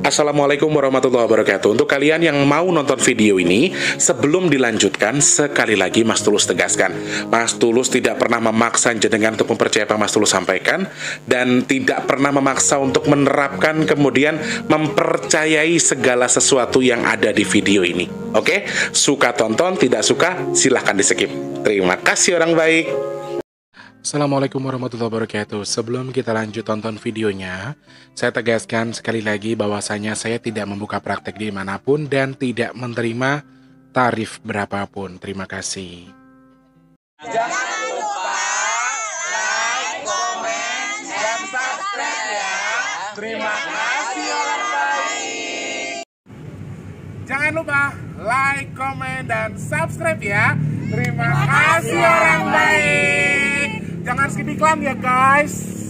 Assalamualaikum warahmatullahi wabarakatuh. Untuk kalian yang mau nonton video ini, sebelum dilanjutkan, sekali lagi Mas Tulus tegaskan, Mas Tulus tidak pernah memaksa jenengan untuk mempercayai apa Mas Tulus sampaikan, dan tidak pernah memaksa untuk menerapkan kemudian mempercayai segala sesuatu yang ada di video ini. Oke? Suka tonton, tidak suka silahkan di skip. Terima kasih orang baik. Assalamualaikum warahmatullahi wabarakatuh. Sebelum kita lanjut tonton videonya, saya tegaskan sekali lagi bahwasanya saya tidak membuka praktek dimanapun dan tidak menerima tarif berapapun. Terima kasih. Jangan lupa like, komen, dan subscribe ya. Terima kasih orang baik. Jangan lupa like, komen, dan subscribe ya. Terima kasih orang baik. Jangan skip iklan ya guys.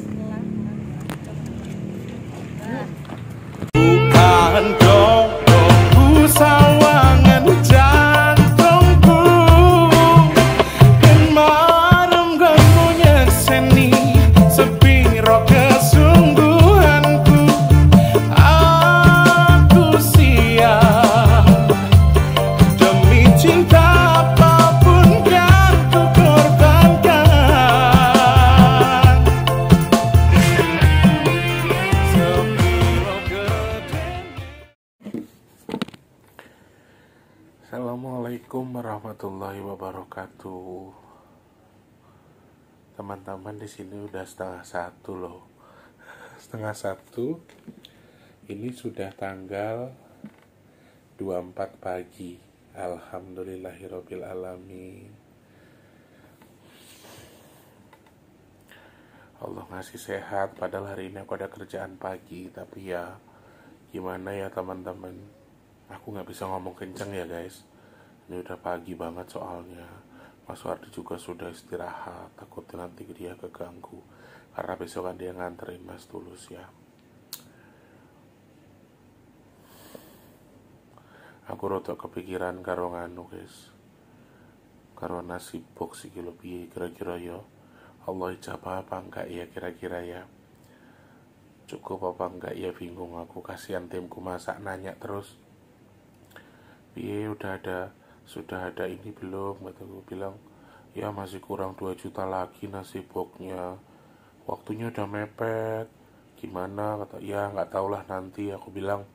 Bukan dongku sawangan jantungku, kemarem kamunya seni sepiro kesungguhanku. Aku siap demi cinta. Assalamualaikum warahmatullahi wabarakatuh. Teman-teman, di sini udah 1:30 loh. 1:30. Ini sudah tanggal 24 pagi. Alhamdulillahirabbil alamin. Allah ngasih sehat, padahal hari ini aku ada kerjaan pagi, tapi ya gimana ya teman-teman, aku nggak bisa ngomong kenceng ya guys. Ini udah pagi banget soalnya. Mas Wardi juga sudah istirahat, takutnya nanti dia keganggu karena besok kan dia nganterin Mas Tulus ya. Aku rotok kepikiran karo nganu guys, karo nasi box iki lho, piye kira-kira ya. Allah ijabah apa enggak ya kira-kira ya. Cukup apa enggak ya, bingung aku. Kasihan timku masak nanya terus, piye sudah ada ini belum? Kataku bilang ya masih kurang 2 juta lagi nasi boxnya, waktunya udah mepet. Gimana? Kata ya nggak tahulah nanti. Aku bilang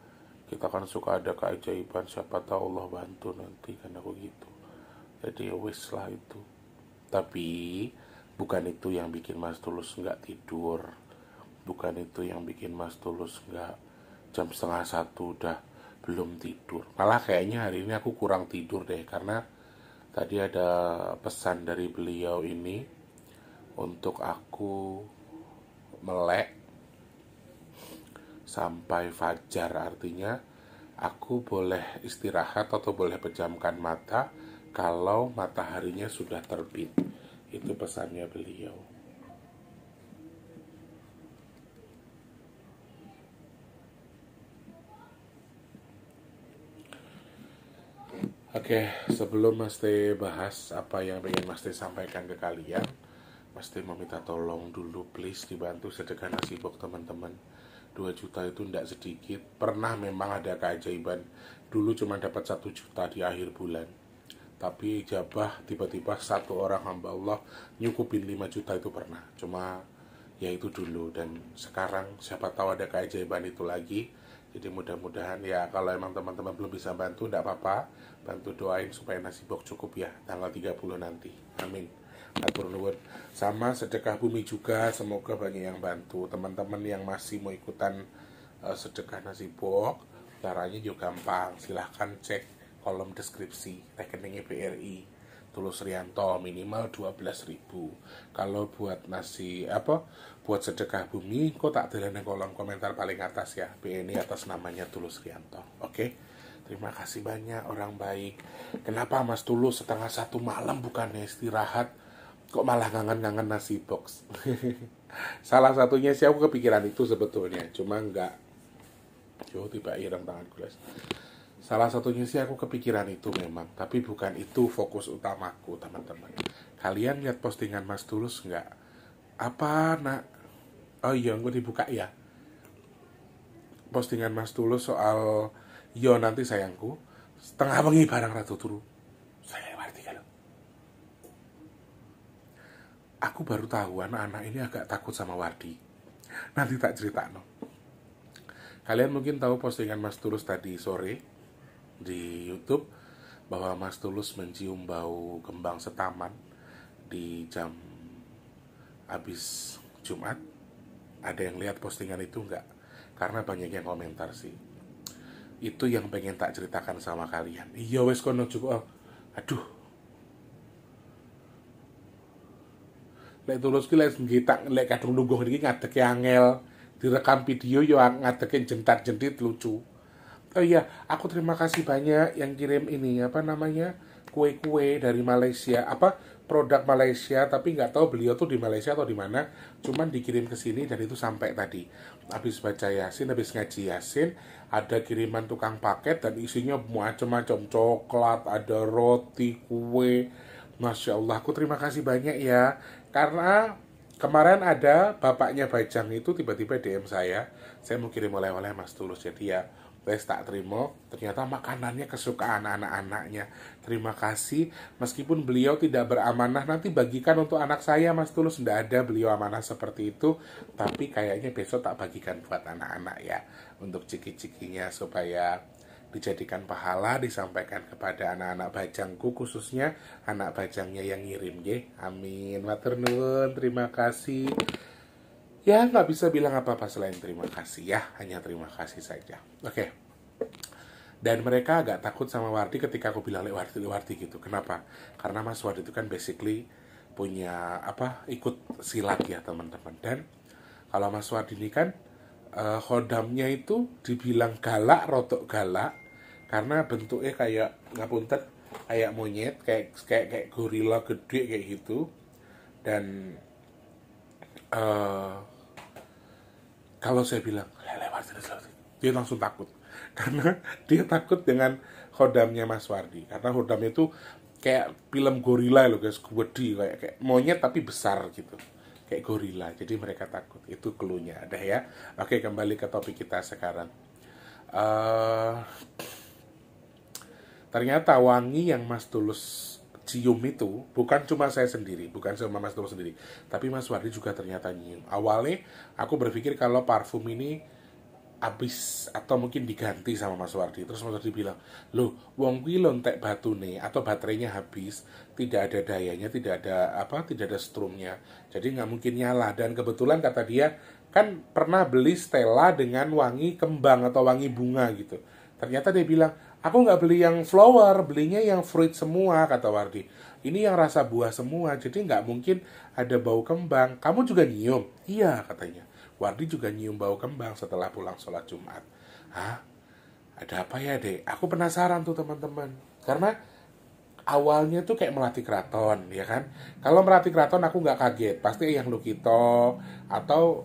kita kan suka ada keajaiban, siapa tahu Allah bantu nanti, kan aku gitu. Jadi ya wis lah itu. Tapi bukan itu yang bikin Mas Tulus nggak tidur, bukan itu yang bikin Mas Tulus nggak jam 1:30 udah belum tidur. Malah kayaknya hari ini aku kurang tidur deh, karena tadi ada pesan dari beliau ini untuk aku melek sampai fajar. Artinya aku boleh istirahat atau boleh pejamkan mata kalau mataharinya sudah terbit. Itu pesannya beliau. Oke, sebelum Mas Teh bahas apa yang pengen Mas Teh sampaikan ke kalian, Mas Teh meminta tolong dulu please dibantu sedekah nasi box teman-teman. 2 juta itu tidak sedikit. Pernah memang ada keajaiban, dulu cuma dapat 1 juta di akhir bulan, tapi ijabah tiba-tiba satu orang hamba Allah nyukupin 5 juta itu pernah. Cuma ya itu dulu, dan sekarang siapa tahu ada keajaiban itu lagi. Jadi mudah-mudahan ya, kalau emang teman-teman belum bisa bantu, tidak apa-apa, bantu doain supaya nasi box cukup ya tanggal 30 nanti. Amin. Atur nuwun. Sama sedekah bumi juga, semoga banyak yang bantu. Teman-teman yang masih mau ikutan sedekah nasi box, caranya juga gampang. Silahkan cek kolom deskripsi rekeningnya BRI Tulus Rianto, minimal 12.000. Kalau buat nasi buat sedekah bumi, kok tak delen kolom komentar paling atas ya. BNI atas namanya Tulus Rianto. Oke. Terima kasih banyak orang baik. Kenapa Mas Tulus 1:30 malam bukannya istirahat, kok malah ngangen-ngangen nasi box? Salah satunya sih aku kepikiran itu sebetulnya, cuma enggak. Yo tiba ireng tangan guys. Salah satunya sih aku kepikiran itu memang, tapi bukan itu fokus utamaku teman-teman. Kalian lihat postingan Mas Tulus nggak? Apa nak? Oh iya, gue dibuka ya. postingan Mas Tulus soal yo nanti sayangku setengah wengi barang ratu turu. Saya ngerti kalau aku baru tahu anak-anak ini agak takut sama Wardi. Nanti tak cerita no. Kalian mungkin tahu postingan Mas Tulus tadi sore di YouTube bahwa Mas Tulus mencium bau kembang setaman di jam habis Jumat. Ada yang lihat postingan itu enggak? Karena banyak yang komentar sih. Itu yang pengen tak ceritakan sama kalian. Iya wes kono cukup. Aduh. Lek Tulus ki lek ngitak lek kadung lungguh iki ngadeke angel. Direkam video yo ngadeke jentat-jentit lucu. Oh iya, aku terima kasih banyak yang kirim ini apa namanya? Kue-kue dari Malaysia, apa produk Malaysia, tapi nggak tahu beliau tuh di Malaysia atau di mana. Cuman dikirim ke sini dan itu sampai tadi. Habis baca Yasin, habis ngaji Yasin, ada kiriman tukang paket dan isinya macam-macam coklat, ada roti, kue. Masya Allah, aku terima kasih banyak ya. Karena kemarin ada bapaknya Bajang itu tiba-tiba DM saya mau kirim oleh-oleh Mas Tulus. Jadi ya wes tak terima, ternyata makanannya kesukaan anak-anaknya. Terima kasih, meskipun beliau tidak beramanah, nanti bagikan untuk anak saya Mas Tulus. Tidak ada beliau amanah seperti itu, tapi kayaknya besok tak bagikan buat anak-anak ya, untuk ciki-cikinya supaya dijadikan pahala, disampaikan kepada anak-anak bajangku, khususnya anak bajangnya yang ngirim ya. Amin, matur nuwun, terima kasih. Ya, nggak bisa bilang apa-apa selain terima kasih ya, hanya terima kasih saja. Oke. Dan mereka agak takut sama Wardi ketika aku bilang Wardi gitu. Kenapa? Karena Mas Wardi itu kan basically punya ikut silat ya teman-teman. Dan kalau Mas Wardi ini kan khodamnya itu dibilang galak, rotok galak, karena bentuknya kayak ngapunten, kayak monyet, kayak gorila gede kayak gitu. Dan kalau saya bilang dia langsung takut karena dia takut dengan khodamnya Mas Wardi, karena khodamnya itu kayak film gorila loh guys, gede kayak monyet tapi besar gitu, kayak gorila, jadi mereka takut. Itu cluenya ada ya. Oke, kembali ke topik kita sekarang. Ternyata wangi yang Mas Tulus cium itu bukan cuma saya sendiri, bukan cuma Mas Tulus sendiri, tapi Mas Wardi juga ternyata nyium. Awalnya aku berpikir kalau parfum ini habis atau mungkin diganti sama Mas Wardi. Terus Mas Wardi bilang, loh wong kuwi lontek batune atau baterainya habis, tidak ada dayanya, tidak ada strumnya, jadi nggak mungkin nyala. Dan kebetulan kata dia kan pernah beli Stella dengan wangi kembang atau wangi bunga gitu. Ternyata dia bilang, aku nggak beli yang flower, belinya yang fruit semua, kata Wardi. Ini yang rasa buah semua, jadi nggak mungkin ada bau kembang. Kamu juga nyium? Iya, katanya. Wardi juga nyium bau kembang setelah pulang sholat Jumat. Hah? Ada apa ya, Dek? Aku penasaran tuh teman-teman. Karena awalnya tuh kayak Melati Kraton, ya kan? Kalau Melati Kraton aku nggak kaget. Pasti yang Lukito atau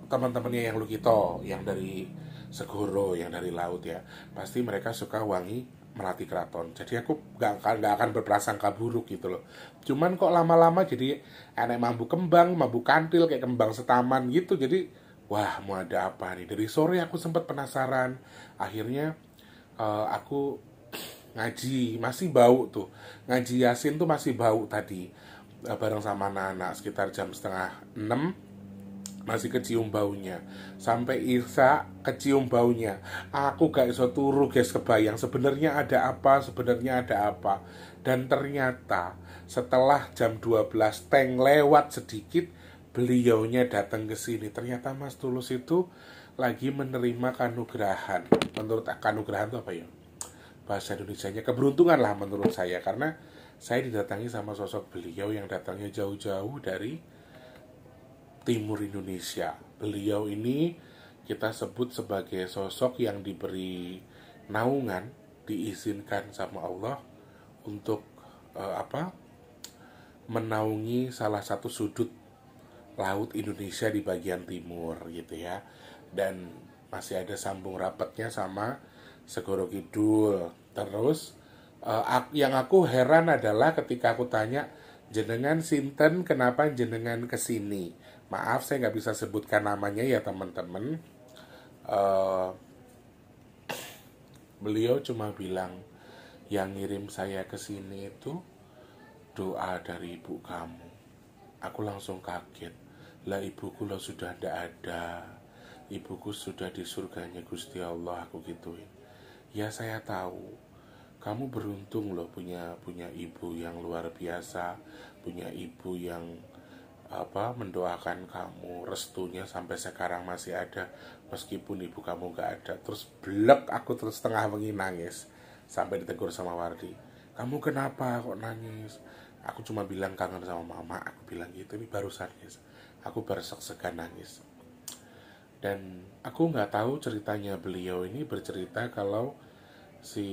teman-temannya yang Lukito, yang dari Segoro, yang dari laut ya. Pasti mereka suka wangi Melati Kraton. Jadi aku nggak akan berprasangka buruk gitu loh. Cuman kok lama-lama jadi enek mambu kembang, mambu kantil, kayak kembang setaman gitu. Jadi wah, mau ada apa nih? Dari sore aku sempat penasaran. Akhirnya aku ngaji, masih bau tuh. Ngaji Yasin tuh masih bau tadi. Bareng sama anak-anak sekitar jam 5:30 masih kecium baunya. Sampai Irsa kecium baunya. Aku gak iso turu guys, kebayang sebenarnya ada apa. Dan ternyata setelah jam 12 teng lewat sedikit, beliaunya datang ke sini. Ternyata Mas Tulus itu lagi menerima kanugerahan. Menurut kanugerahan itu apa ya? Bahasa Indonesianya keberuntungan lah menurut saya, karena saya didatangi sama sosok beliau yang datangnya jauh-jauh dari timur Indonesia. Beliau ini kita sebut sebagai sosok yang diberi naungan, diizinkan sama Allah untuk menaungi salah satu sudut laut Indonesia di bagian timur gitu ya. Dan masih ada sambung rapatnya sama Segoro Kidul. Terus yang aku heran adalah ketika aku tanya, jenengan sinten, kenapa jenengan kesini? Maaf saya nggak bisa sebutkan namanya ya teman-teman. Eh, beliau cuma bilang yang ngirim saya ke sini itu doa dari ibu kamu. Aku langsung kaget. Lah ibuku lo sudah tidak ada. Ibuku sudah di surganya Gusti Allah, aku gituin. Ya saya tahu. Kamu beruntung loh punya ibu yang luar biasa, punya ibu yang mendoakan kamu, restunya sampai sekarang masih ada meskipun ibu kamu gak ada. Terus blek, aku terus setengah wengi nangis sampai ditegur sama Wardi. Kamu kenapa kok nangis? Aku cuma bilang kangen sama mama, aku bilang gitu. Ini barusan guys, aku bersek-sekan nangis. Dan aku nggak tahu ceritanya, beliau ini bercerita kalau si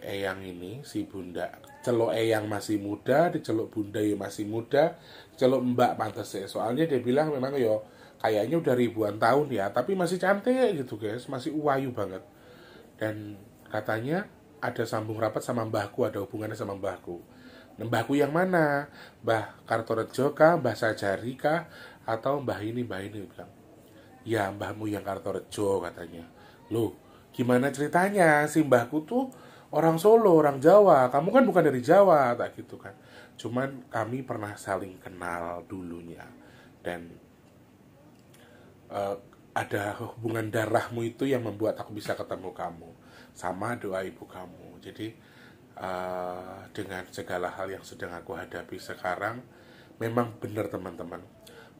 Eyang ini, si bunda, celuk Eyang masih muda, diceluk bunda ya masih muda, celuk mbak pantas ya. Soalnya dia bilang memang yo kayaknya udah ribuan tahun ya, tapi masih cantik gitu guys, masih uwayu banget. Dan katanya ada sambung rapat sama mbahku, ada hubungannya sama mbahku. Nah, mbahku yang mana? Mbah Kartorejo kah, Mbah Sajari kah, atau mbah ini bilang. Ya mbahmu yang Kartorejo katanya. Loh, gimana ceritanya? Si mbahku tuh orang Solo, orang Jawa. Kamu kan bukan dari Jawa, tak gitu kan. Cuman kami pernah saling kenal dulunya. Dan ada hubungan darahmu itu yang membuat aku bisa ketemu kamu. Sama doa ibu kamu. Jadi dengan segala hal yang sedang aku hadapi sekarang, memang benar teman-teman.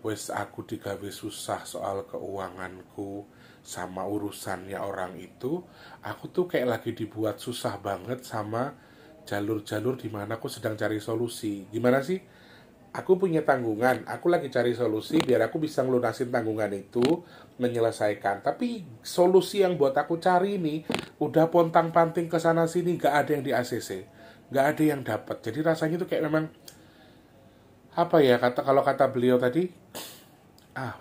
Wes aku digawe susah soal keuanganku sama urusannya orang itu, aku tuh kayak lagi dibuat susah banget sama jalur-jalur di mana aku sedang cari solusi. Gimana sih? Aku punya tanggungan, aku lagi cari solusi biar aku bisa ngelunasin tanggungan itu, menyelesaikan. Tapi solusi yang buat aku cari ini udah pontang-panting ke sana sini, gak ada yang di ACC, gak ada yang dapat. Jadi rasanya tuh kayak memang apa ya, kalau kata beliau tadi,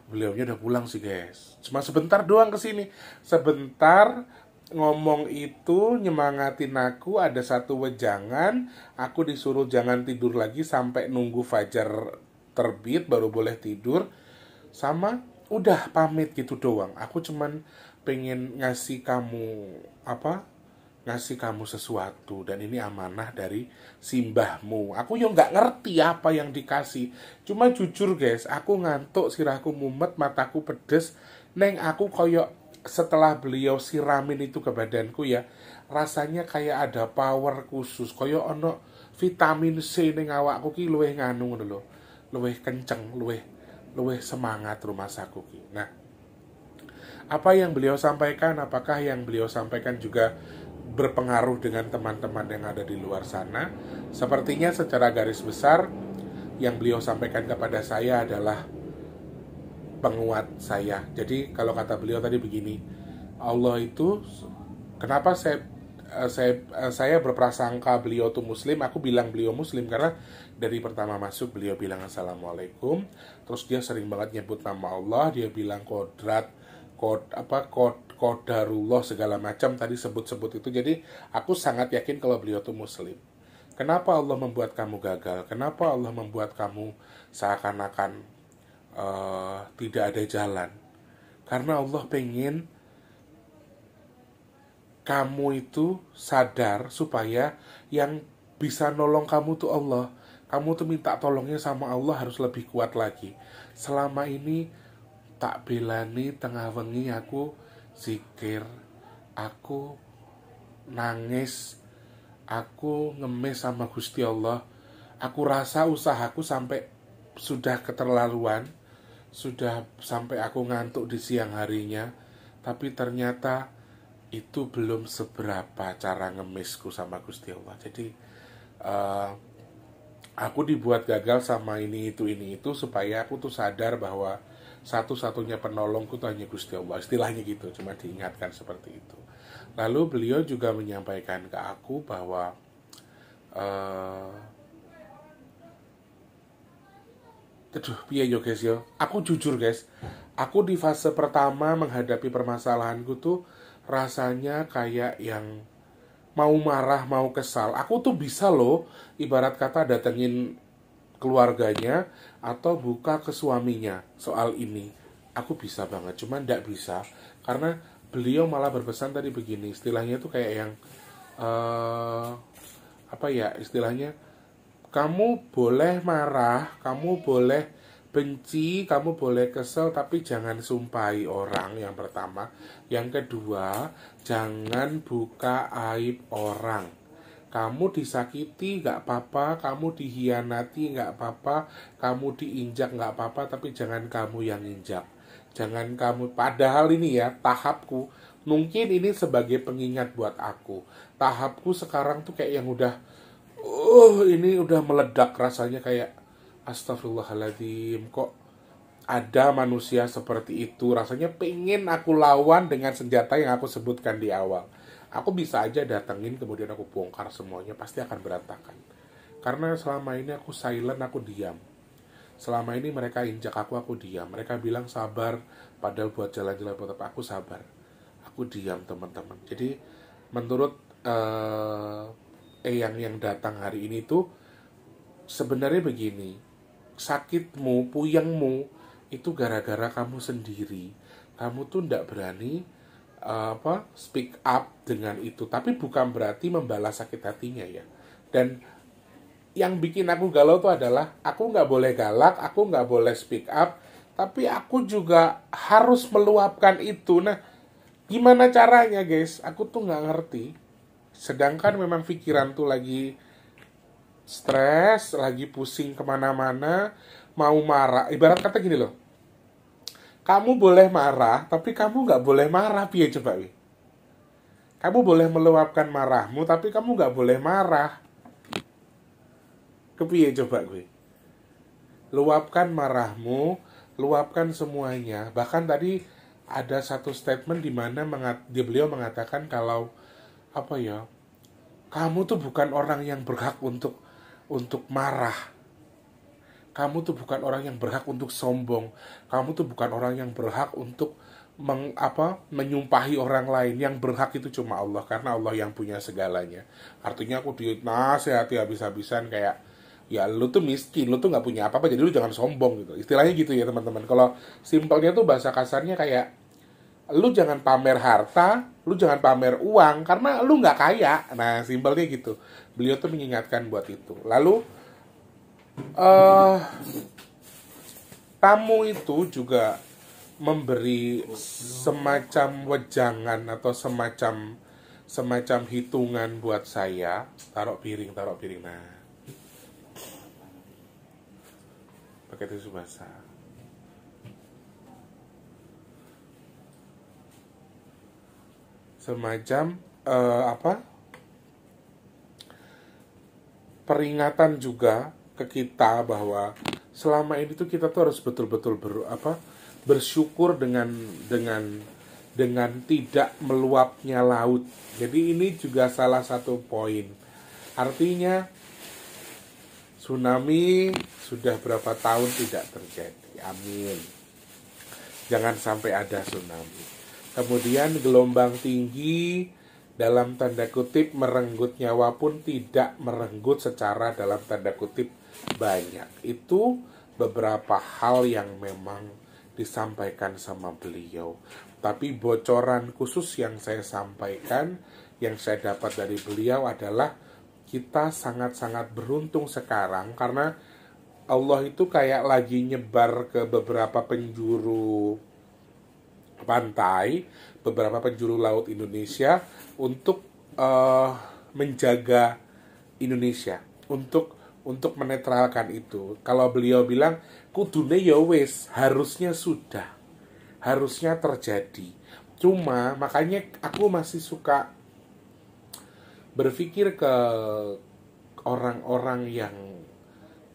beliaunya udah pulang sih guys, cuma sebentar doang kesini, sebentar ngomong itu nyemangatin aku. Ada satu wejangan, aku disuruh jangan tidur lagi sampai nunggu fajar terbit baru boleh tidur, sama udah pamit gitu doang. Aku cuman pengen ngasih kamu sesuatu, dan ini amanah dari simbahmu. Aku yo nggak ngerti apa yang dikasih. Cuma jujur guys, aku ngantuk, sirahku mumet, mataku pedes. Neng aku koyok setelah beliau siramin itu ke badanku ya, rasanya kayak ada power khusus. Koyok ono vitamin C neng awakku ki luwih nganu ngono lho. Luwih kenceng, luwih semangat rumah saku ki. Nah, apa yang beliau sampaikan, apakah yang beliau sampaikan juga berpengaruh dengan teman-teman yang ada di luar sana? Sepertinya secara garis besar yang beliau sampaikan kepada saya adalah penguat saya. Jadi kalau kata beliau tadi begini, Allah itu, kenapa saya berprasangka beliau itu muslim? Aku bilang beliau muslim karena dari pertama masuk beliau bilang assalamualaikum, terus dia sering banget nyebut nama Allah, dia bilang kodarullah segala macam tadi sebut-sebut itu. Jadi aku sangat yakin kalau beliau itu muslim. Kenapa Allah membuat kamu gagal? Kenapa Allah membuat kamu seakan-akan tidak ada jalan? Karena Allah pengen kamu itu sadar supaya yang bisa nolong kamu tuh Allah. Kamu tuh minta tolongnya sama Allah harus lebih kuat lagi. Selama ini tak belani tengah wengi aku zikir, aku nangis, aku ngemis sama Gusti Allah. Aku rasa usahaku sampai sudah keterlaluan, sudah sampai aku ngantuk di siang harinya. Tapi ternyata itu belum seberapa cara ngemisku sama Gusti Allah. Jadi aku dibuat gagal sama ini itu supaya aku tuh sadar bahwa satu-satunya penolongku tuh hanya Gusti Allah. Istilahnya gitu, cuma diingatkan seperti itu. Lalu beliau juga menyampaikan ke aku bahwa piye yo guys yo. Aku jujur guys, aku di fase pertama menghadapi permasalahanku tuh rasanya kayak yang mau marah, mau kesal. Aku tuh bisa loh, ibarat kata datengin keluarganya atau buka ke suaminya soal ini. Aku bisa banget, cuman nggak bisa karena beliau malah berpesan tadi begini, istilahnya tuh kayak yang apa ya istilahnya, kamu boleh marah, kamu boleh benci, kamu boleh kesel, tapi jangan sumpahi orang, yang pertama. Yang kedua, jangan buka aib orang. Kamu disakiti gak apa-apa, kamu dihianati gak apa-apa, kamu diinjak gak apa-apa, tapi jangan kamu yang injak. Jangan kamu, padahal ini ya tahapku, mungkin ini sebagai pengingat buat aku. Tahapku sekarang tuh kayak yang udah, ini udah meledak rasanya, kayak astagfirullahaladzim, kok ada manusia seperti itu. Rasanya pengen aku lawan dengan senjata yang aku sebutkan di awal. Aku bisa aja datengin, kemudian aku bongkar semuanya, pasti akan berantakan. Karena selama ini aku silent, aku diam. Selama ini mereka injak aku diam. Mereka bilang sabar, padahal buat jalan-jalan buat apa, aku sabar. Aku diam, teman-teman. Jadi menurut yang datang hari ini tuh sebenarnya begini, sakitmu, puyengmu itu gara-gara kamu sendiri. Kamu tuh ndak berani speak up dengan itu, tapi bukan berarti membalas sakit hatinya ya. Dan yang bikin aku galau tuh adalah aku nggak boleh galak, aku nggak boleh speak up, tapi aku juga harus meluapkan itu. Nah, gimana caranya guys? Aku tuh nggak ngerti. Sedangkan memang pikiran tuh lagi stres, lagi pusing kemana-mana, mau marah. Ibarat kata gini loh, kamu boleh marah, tapi kamu nggak boleh marah, piye coba wi? Kamu boleh meluapkan marahmu, tapi kamu nggak boleh marah. Kepiye coba gue? Luapkan marahmu, luapkan semuanya. Bahkan tadi ada satu statement di mana beliau mengatakan kalau apa ya? Kamu tuh bukan orang yang berhak untuk marah. Kamu tuh bukan orang yang berhak untuk sombong. Kamu tuh bukan orang yang berhak untuk menyumpahi orang lain. Yang berhak itu cuma Allah, karena Allah yang punya segalanya. Artinya aku dinasehati habis-habisan kayak, ya lu tuh miskin, lu tuh nggak punya apa-apa, jadi lu jangan sombong gitu. Istilahnya gitu ya teman-teman. Kalau simpelnya tuh bahasa kasarnya kayak, lu jangan pamer harta, lu jangan pamer uang, karena lu nggak kaya. Nah, simpelnya gitu. Beliau tuh mengingatkan buat itu. Lalu tamu itu juga memberi semacam wejangan atau semacam hitungan buat saya. Taruh piring. Nah, pakai tisu basah. Semacam peringatan juga ke kita bahwa selama ini tuh kita tuh harus betul-betul bersyukur dengan tidak meluapnya laut. Jadi ini juga salah satu poin. Artinya tsunami sudah berapa tahun tidak terjadi. Amin. Jangan sampai ada tsunami. Kemudian gelombang tinggi dalam tanda kutip merenggut nyawa pun tidak merenggut secara dalam tanda kutip banyak. Itu beberapa hal yang memang disampaikan sama beliau. Tapi bocoran khusus yang saya sampaikan, yang saya dapat dari beliau adalah kita sangat-sangat beruntung sekarang karena Allah itu kayak lagi nyebar ke beberapa penjuru pantai, beberapa penjuru laut Indonesia untuk menjaga Indonesia, untuk menetralkan itu. Kalau beliau bilang kudune ya wis, harusnya terjadi. Cuma makanya aku masih suka berpikir ke orang-orang yang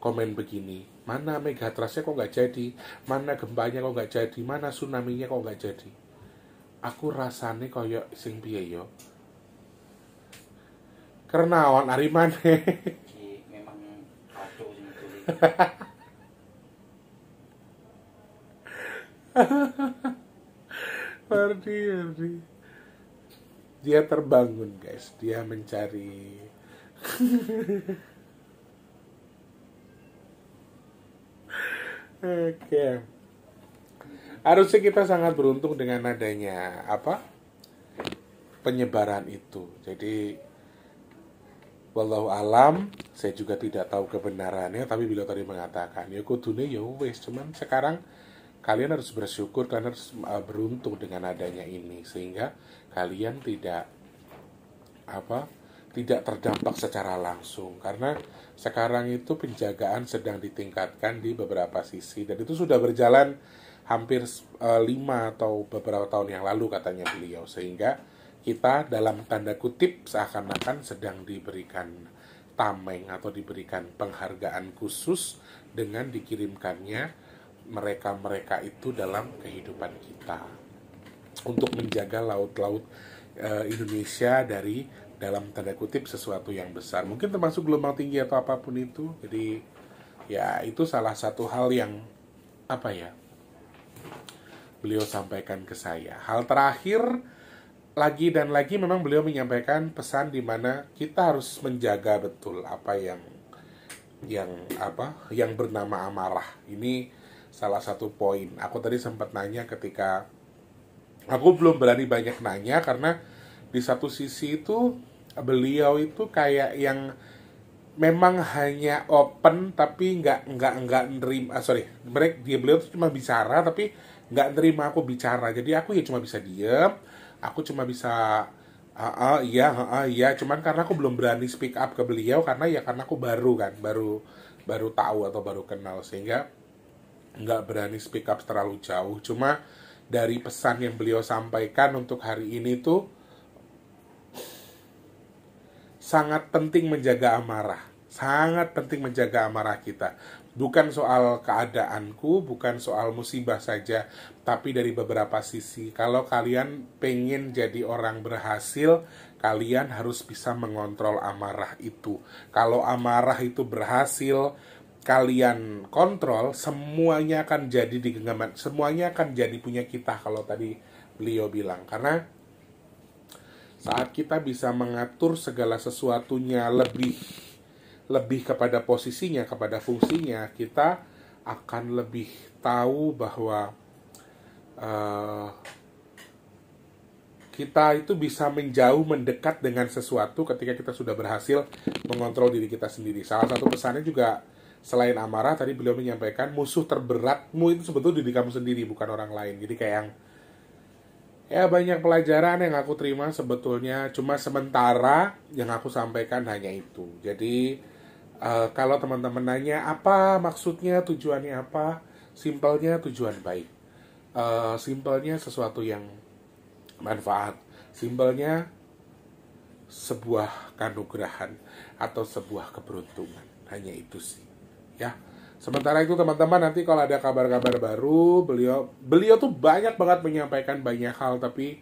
komen begini, mana megatrasnya kok nggak jadi, mana gempanya kok nggak jadi, mana tsunami-nya kok nggak jadi. Aku rasane koyo sing piye yo, karena awan arimane. Memang kacau sing itu. Ardi. Dia terbangun guys, dia mencari. Oke. Harusnya kita sangat beruntung dengan adanya penyebaran itu. Jadi wallahu alam, saya juga tidak tahu kebenarannya, tapi beliau tadi mengatakan ya kudune ya wes, cuman sekarang kalian harus bersyukur, kalian harus beruntung dengan adanya ini, sehingga kalian tidak terdampak secara langsung, karena sekarang itu penjagaan sedang ditingkatkan di beberapa sisi, dan itu sudah berjalan hampir 5 atau beberapa tahun yang lalu katanya beliau, sehingga kita dalam tanda kutip seakan-akan sedang diberikan tameng atau diberikan penghargaan khusus dengan dikirimkannya mereka-mereka itu dalam kehidupan kita untuk menjaga laut-laut Indonesia dari dalam tanda kutip sesuatu yang besar, mungkin termasuk gelombang tinggi atau apapun itu. Jadi ya itu salah satu hal yang beliau sampaikan ke saya. Hal terakhir lagi dan lagi memang beliau menyampaikan pesan di mana kita harus menjaga betul apa yang bernama amarah. Ini salah satu poin. Aku tadi sempat nanya ketika aku belum berani banyak nanya, karena di satu sisi itu beliau itu kayak yang memang hanya open tapi nggak nerima. Beliau tuh cuma bicara tapi nggak nerima aku bicara. Jadi aku ya cuma bisa diem. Aku cuma bisa iya, cuman karena aku belum berani speak up ke beliau karena aku baru tahu atau baru kenal, sehingga nggak berani speak up terlalu jauh. Cuma dari pesan yang beliau sampaikan untuk hari ini tuh sangat penting menjaga amarah, sangat penting menjaga amarah kita. Bukan soal keadaanku, bukan soal musibah saja, tapi dari beberapa sisi. Kalau kalian pengen jadi orang berhasil, kalian harus bisa mengontrol amarah itu. Kalau amarah itu berhasil kalian kontrol, semuanya akan jadi di genggaman, semuanya akan jadi punya kita, kalau tadi beliau bilang. Karena saat kita bisa mengatur segala sesuatunya lebih kepada posisinya, kepada fungsinya, kita akan lebih tahu bahwa kita itu bisa mendekat dengan sesuatu ketika kita sudah berhasil mengontrol diri kita sendiri. Salah satu pesannya juga selain amarah, tadi beliau menyampaikan musuh terberatmu itu sebetulnya diri kamu sendiri, bukan orang lain. Jadi kayak banyak pelajaran yang aku terima sebetulnya, cuma sementara yang aku sampaikan hanya itu. Jadi kalau teman-teman nanya apa maksudnya, tujuannya apa, simpelnya tujuan baik, simpelnya sesuatu yang manfaat, simpelnya sebuah kanugrahan atau sebuah keberuntungan, hanya itu sih ya. Sementara itu teman-teman, nanti kalau ada kabar-kabar baru, beliau tuh banyak banget menyampaikan banyak hal, tapi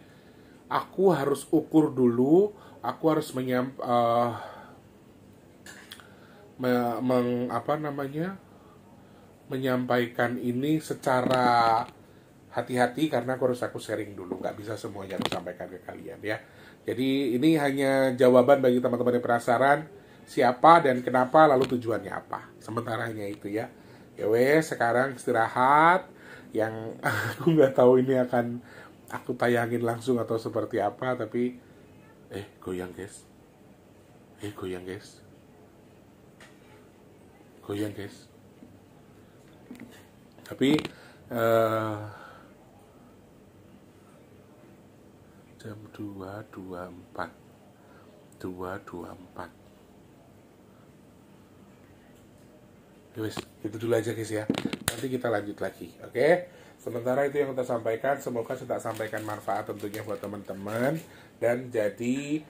aku harus ukur dulu, aku harus menyampaikan ini secara hati-hati, karena aku sharing dulu, nggak bisa semuanya aku sampaikan ke kalian ya. Jadi ini hanya jawaban bagi teman-teman yang penasaran siapa dan kenapa, lalu tujuannya apa. Sementara hanya itu ya. Sekarang istirahat. Yang aku nggak tahu ini akan aku tayangin langsung atau seperti apa, tapi goyang guys. Goyang guys. Tapi jam 2.24 itu dulu aja guys ya. Nanti kita lanjut lagi. Oke? Sementara itu yang kita sampaikan, semoga saya sampaikan manfaat tentunya buat teman-teman, dan jadi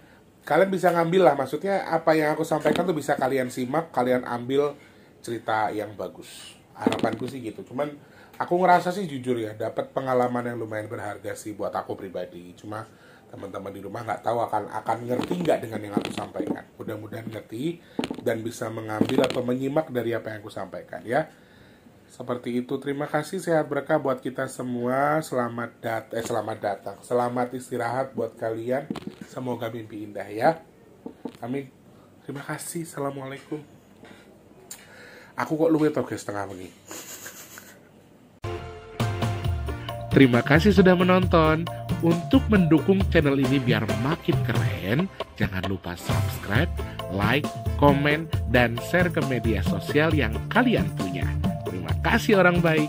kalian bisa ngambil lah, maksudnya apa yang aku sampaikan tuh bisa kalian simak, kalian ambil cerita yang bagus. Harapanku sih gitu. Cuman aku ngerasa sih jujur ya, dapat pengalaman yang lumayan berharga sih buat aku pribadi. Cuma teman-teman di rumah nggak tahu akan ngerti nggak dengan yang aku sampaikan. Mudah-mudahan ngerti dan bisa mengambil atau menyimak dari apa yang aku sampaikan ya. Seperti itu. Terima kasih, sehat berkah buat kita semua. Selamat datang. Selamat istirahat buat kalian. Semoga mimpi indah ya. Amin. Terima kasih. Assalamualaikum. Aku kok luwe tau guys setengah menit. Terima kasih sudah menonton. Untuk mendukung channel ini biar makin keren, jangan lupa subscribe, like, komen, dan share ke media sosial yang kalian punya. Terima kasih orang baik.